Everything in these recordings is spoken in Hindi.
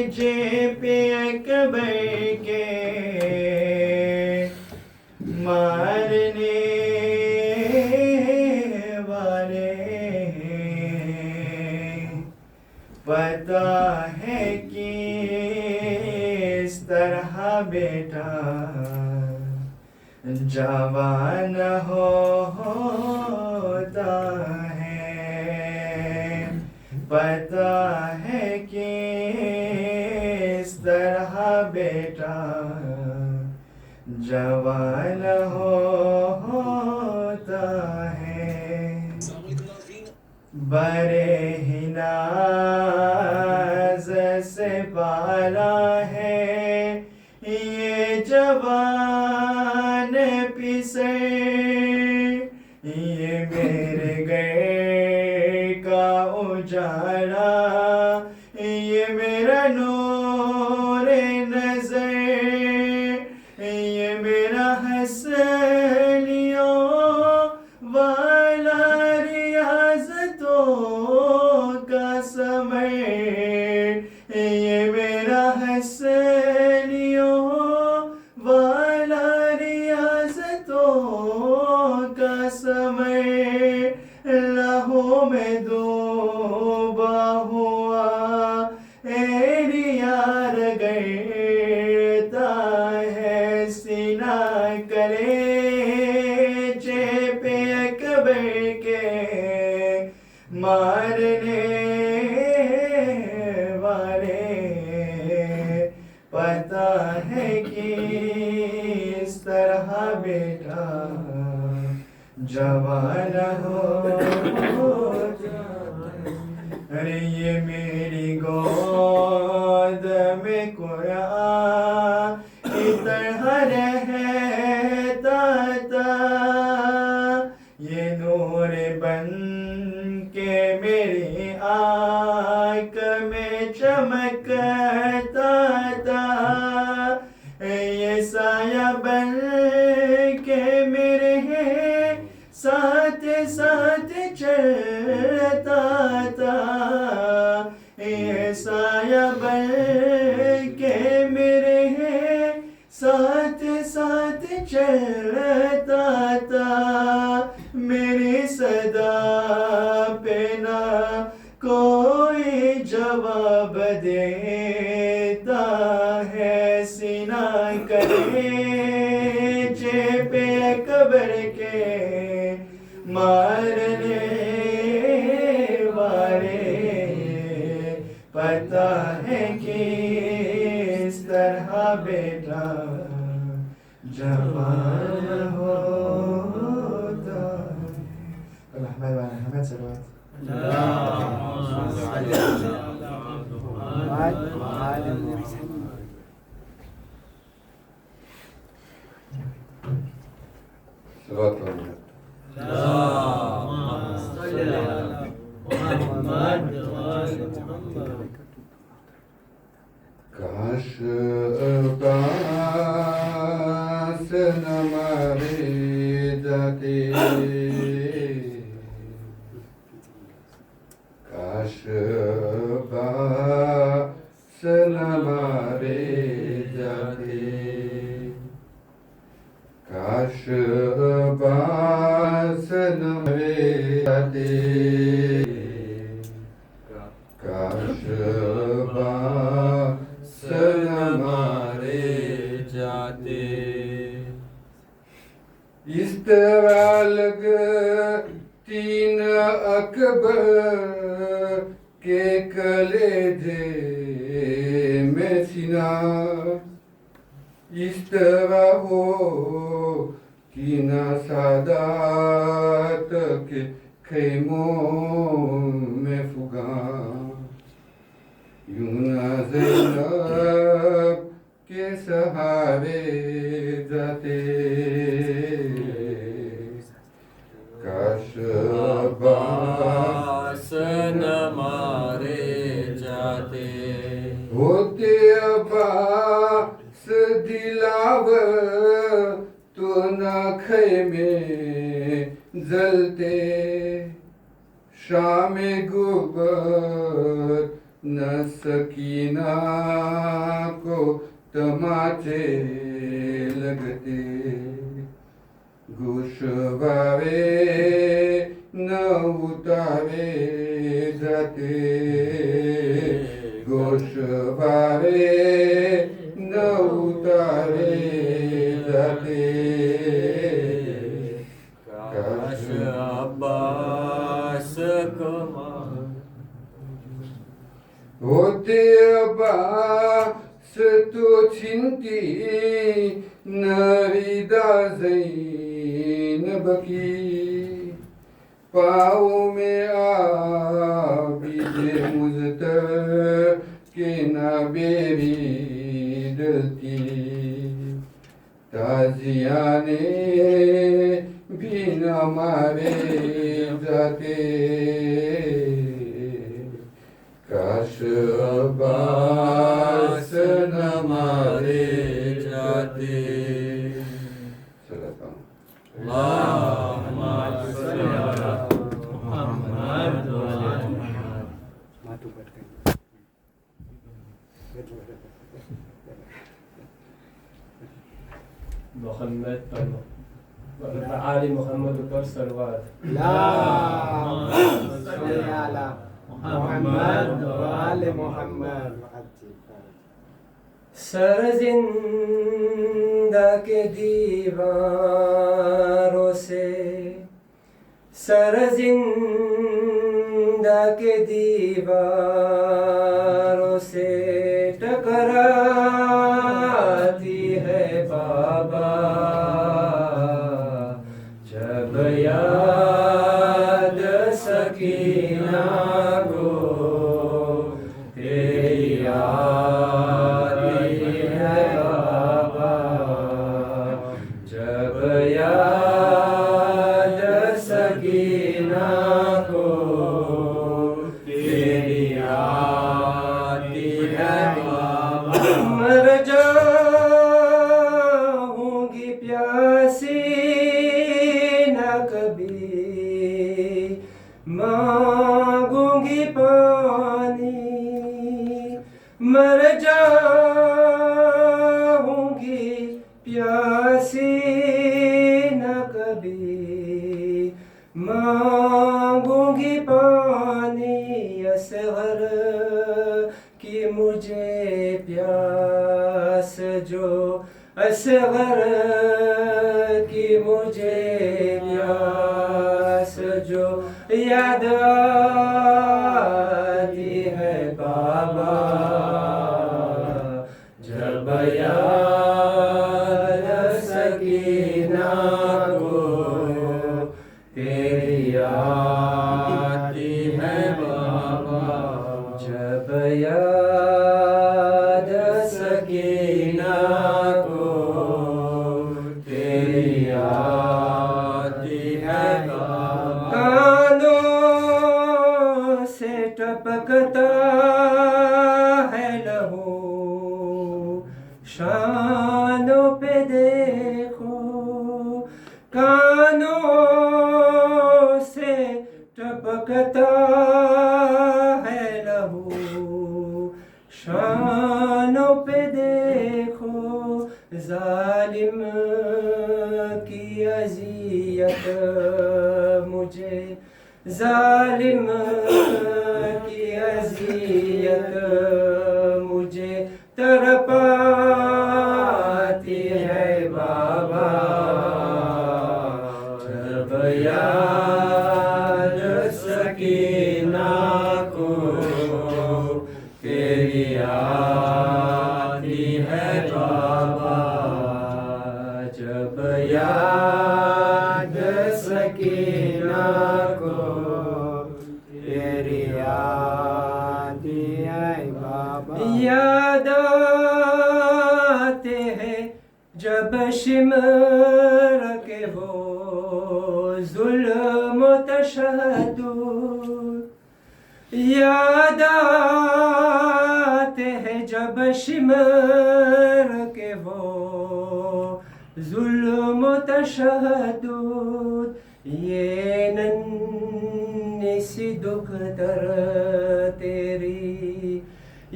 जे पे अकबर के मारने वाले पता है कि इस तरह बेटा जवान होता है। पता है कि इस तरह बेटा जवान होता है। बड़े ही नाज से पाला है ये जवान पिसे, ये मेरे घर का उजाला, ये मेरा नूर नजर, ये मेरा हंसलियों वाला रियाजतों का समय, ये मेरा हंसलियों वाला रियाजतों का समय। लहू में डूबा हुआ एरिया रगड़ता है सीना कलेजे पे अकबर के मारने वाले। पता है कि इस तरह बेटा जवान हो। अरे ये मेरी गोद में कुरान की तरह रहता था, ये नूर बन के मेरी आँख में चमकता था, ये साया बन के मेरे साथ साथ चलता था, ये साया बन के मेरे साथ साथ चलता था। मेरी सदा पे ना कोई जवाब देता है सीना कलेजे पे अकबर के मारने वाले। पता है कि इस तरह बेटा जवान होता है। अहमद सलवात काश अब्बास न मारे जाते, काश अब्बास न मारे जाते, काश अब्बास न मारे जाते, काश अब्बास न मारे जाते। इस तरह लगती न अकबर के कलेजे में सीना, इस तरह हो कि न सादात के खेमों में फुगा, यूं न ज़ैनब के सहारे जाते। काश अब्बास न मारे जाते, होते अब्बास दिलावर तो न खैमे जलते, शाम गुबर न सकीना को तमाचे लगते, घुसवावे न उतारे जाते, घुसवावे न उतारे जाते। काश अब्बास कमाल होते अब्बास तो छिंती नरीदा ज़ैनब की, पाँव में आबिद मुज़्तफ़ा के ना बेरी डलती, ताज़ियाने भी न मारे जाते। काश अब्बास न मारे जाते। सल्लल्लाहु अल्लाहुम्मा सल्ली अला मुहम्मद व अला मोहम्मद पर आले मोहम्मद पर सलवात। मोहम्मद व आले मोहम्मद। सर जिंदा के दीवारों से, सर जिंदा के दीवारों से टकराती है बाबा, जब याद सकीना को तेरी आती है बाबा, जब याद सकीना को तेरी आती है बाबा। मर जाऊंगी प्यासी न कभी, मांगूंगी पानी, मर जाऊंगी प्यासी न कभी, मांगूंगी पानी। असगर की मुझे प्यास जो, असगर की मुझे प्यास जो याद आती है बाबा, जब याद सकीना को तेरी आती है बाबा, जब याद सकीना को तेरी आती है बाबा। कानों से टपकता है लहू, शानों पे देखो, कानों से टपकता है लहू, शानों पे देखो। जालिम की अज़ियत मुझे, जालिम की अज़ियत मुझे तड़पाती है बाबा, जब याद सकीना को तेरी आती है बाबा, जब याद सकीना को तेरी आती है बाबा। याद आते हैं जब शिमर के वो जुल्म तशद्दुद, याद आते हैं जब शिमर के वो जुल्म तशद्दुद। ये नन्ही सी तेरी,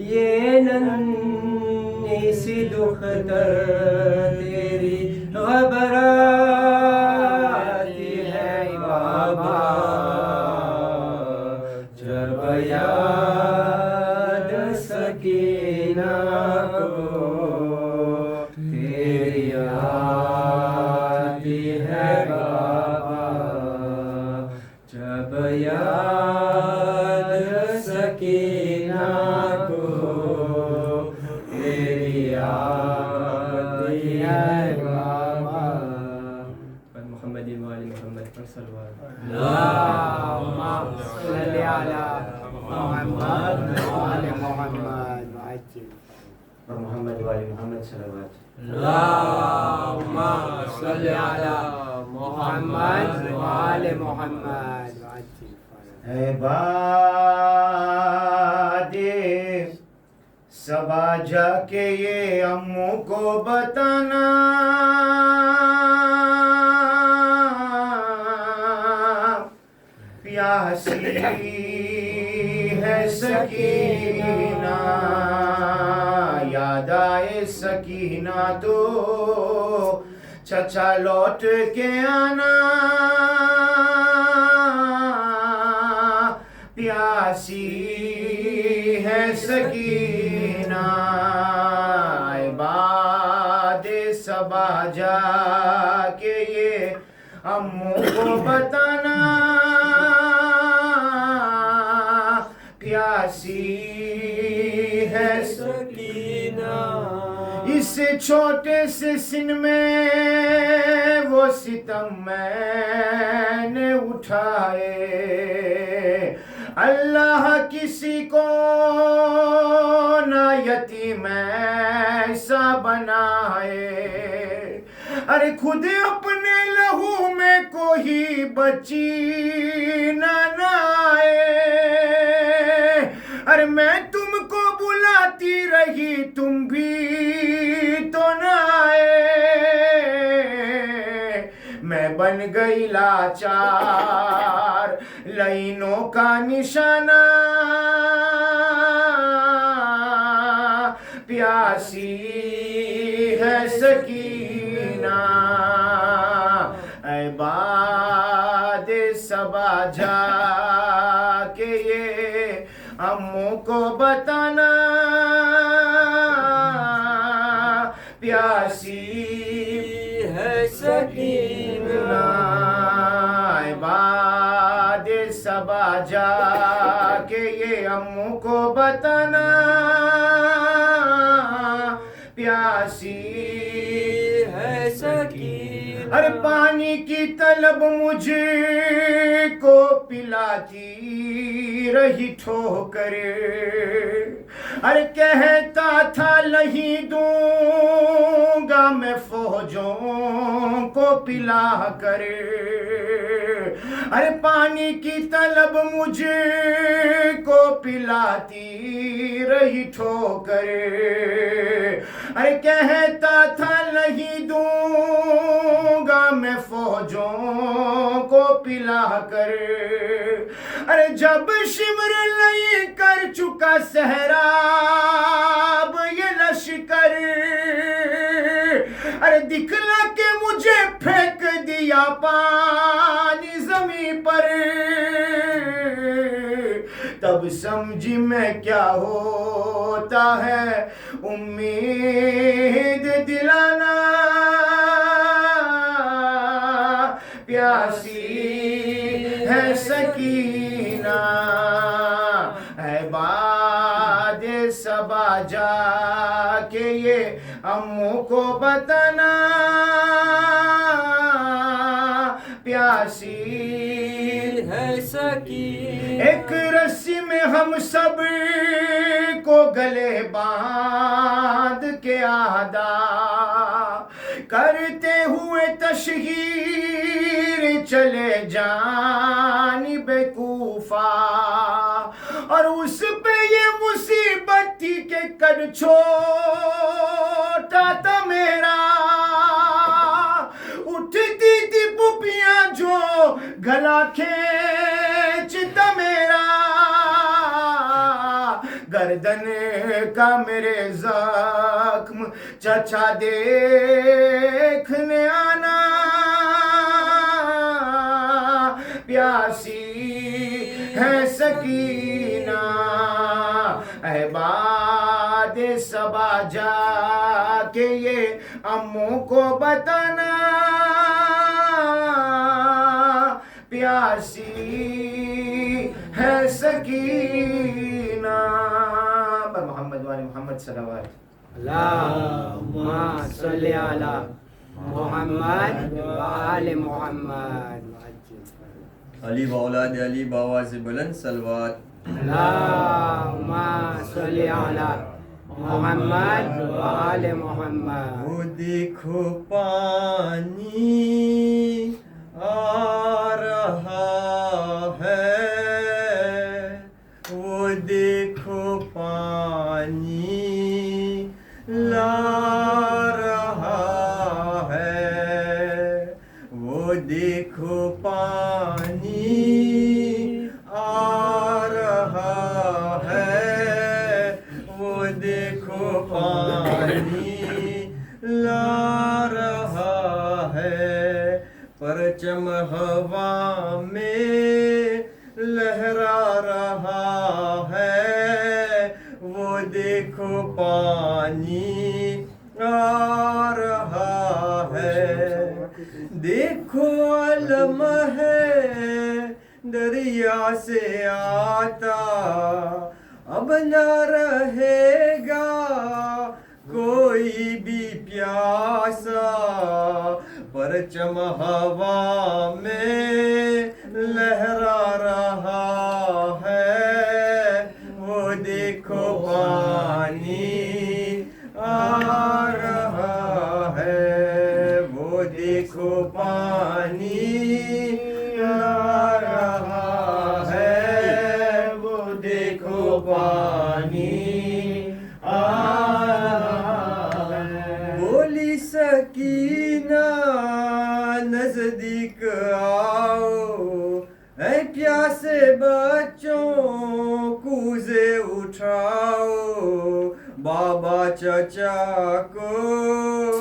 ये नन्ही सी दुख्तर तेरी घबराती है बाबा, जब याद सकीना को तेरी आती है बाबा, जब याद सकीना को तेरी आती है बाबा। मोहम्मद मोहम्मद पर सलवात। अल्लाहुम्मा सल्ली अला मुहम्मद व आले मुहम्मद वअज्जिल और मोहम्मद वाले मोहम्मद सलवात। अल्लाहुम्मा सल्ली अला मुहम्मद व आले मुहम्मद वअज्जिल है बादे सबा जाके ये अम्मू को बताना, प्यासी है सकीना, याद आए सकीना तो चचा लौट के आना, प्यासी है सकीना, बादे सबा जाके ये अम्मू को बताना, प्यासी है सकीना। इस छोटे से सिन में वो सितम मैंने उठाए, अल्लाह किसी को ना यतीम ऐसा बनाए, अरे खुद अपने लहू में कोई बची ना आए, अरे मैं तुमको बुलाती रही तुम भी तो ना आए, मैं बन गई लाचार लाइनों का निशाना, प्यासी है सकीना, ऐ बादे सबा जाके ये अम्मू को बताना, प्यासी है सकीना, ऐ बादे सबा जाके ये अम्मू को बताना, प्यासी है सकीना। अरे पानी की तलब मुझे को पिलाती रही ठोकर, अरे कहता था नहीं दूंगा मैं फौजों को पिला कर, अरे पानी की तलब मुझे को पिलाती रही ठोकर, अरे कहता था नहीं दूंगा मैं फौजों को पिला कर, अरे जब शिमर लई कर चुका सहराब ये लश्कर, अरे दिखला के मुझे फेंक दिया पानी जमीन पर, तब समझी मैं क्या होता है उम्मीद दिलाना, प्यासी है सकीना, है बादे सबा जाके ये अम्मू को बताना, प्यासी है सकीना। एक रस्सी में हम सब को गले बांध के आदा करते हुए तशहीर चले जानिबे कूफा, और उस पे ये मुसीबत थी के कद छोटा था मेरा, उठती थी पुपियां जो गला खींचता मेरा, गर्दन का मेरे जख्म चचा देखने आना, प्यासी है सकीना अहबाद सबा जाके ये अम्मू को बताना, प्यासी है सकीना। पर मोहम्मद वाले मोहम्मद सल्लल्लाहु अल्लाहुम्मा सल्ली अला मोहम्मद व आले मोहम्मद। अली व औलाद अली बावाज़ बुलंद सलवात। अल्लाहुम्मा सल्ली अला मोहम्मद व आले मोहम्मद। वो देखो पानी आ रहा है, वो देखो पानी ला रहा है, वो देखो पानी आ रहा है, वो देखो पानी ला रहा है, परचम हवा में लहरा रहा है, वो देखो पानी आ रहा है, देखो अलम है दरिया से आता, अब न रहेगा कोई भी प्यासा, परचम हवा में लहरा रहा है, वो देखो पानी आ रहा है, वो देखो पानी आ रहा है, वो देखो पानी आ रहा है। बोली सकीना नजदीक आओ, ऐ प्यासे बच्चों कूजे उठाओ, बाबा चचा को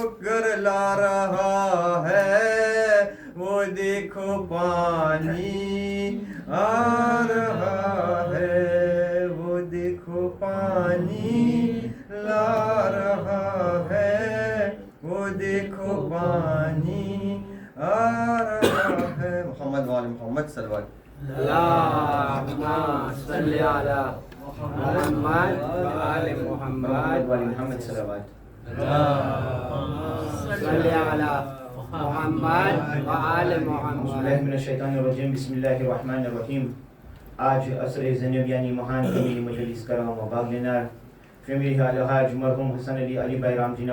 घर ला रहा है, वो देखो पानी आ रहा है, वो देखो पानी ला रहा है, वो देखो पानी आ रहा है। मोहम्मद वाले मोहम्मद सल्लल्लाहु अल्लाहुम्मा सल्ली अला मोहम्मद व आले मोहम्मद। वाले मोहम्मद सल्लल्लाहु सल्ली अला मोहम्मद व आले मोहम्मद। मिनश्शैतानिर्रजीम बिस्मिल्लाहिर्रहमानिर्रहीम। आज असर ज़ैनब यानी महान कमील मजलिस कराम व बाग लेनार फैमिली हाज मरहूम हसन अली अली भाई राम जी